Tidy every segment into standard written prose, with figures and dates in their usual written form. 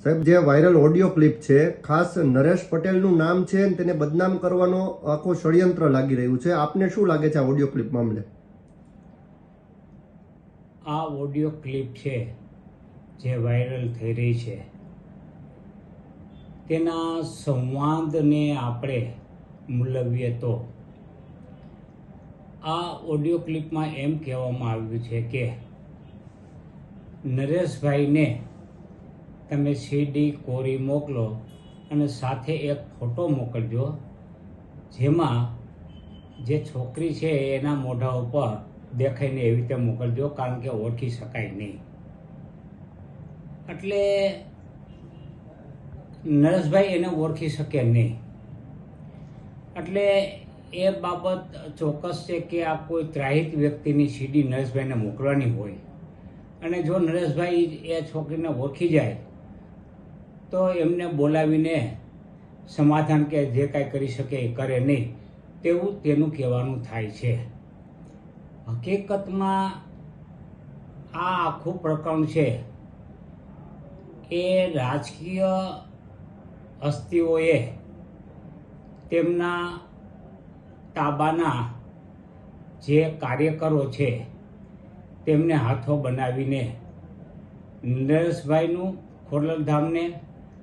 સાહેબ, જે viral audio clip છે, ખાસ નરેશ પટેલનું નામ છે અને તેને બદનામ કરવાનો આખો ષડયંત્ર લાગી રહ્યું છે. આપને શું લાગે છે આ ઓડિયો ક્લિપ મામલે? આ ઓડિયો ક્લિપ છે જે વાયરલ થઈ રહી છે તેના સંવાદને આપણે મૂલવીએ તો આ ઓડિયો ક્લિપમાં એમ કહેવામાં આવ્યું છે કે નરેશભાઈને તમે સીડી કોરી મોકલો અને સાથે એક ફોટો મોકલજો જેમાં જે છોકરી છે એના મોઢા ઉપર દેખાઈને એવી રીતે મોકલજો, કારણ કે ઓળખી શકાય નહીં. એટલે નરેશભાઈ એને ઓળખી શકે નહીં. એટલે એ બાબત ચોક્કસ છે કે આ કોઈ ત્રાહિત વ્યક્તિની સીડી નરેશભાઈને મોકલવાની હોય અને જો નરેશભાઈ એ છોકરીને ઓળખી જાય તો એમને બોલાવીને સમાધાન કે જે કાંઈ કરી શકે એ કરે નહીં તેવું તેનું કહેવાનું થાય છે. હકીકતમાં આ આખું પ્રકરણ છે એ રાજકીય હસ્તીઓએ તેમના તાબાના જે કાર્યકરો છે તેમને હાથો બનાવીને નરેશભાઈનું, ખોડલધામને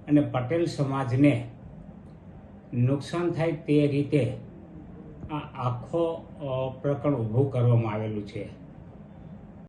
અને પટેલ સમાજને નુકસાન થાય તે રીતે આ આખો પ્રકરણ ઊભું કરવામાં આવેલું છે.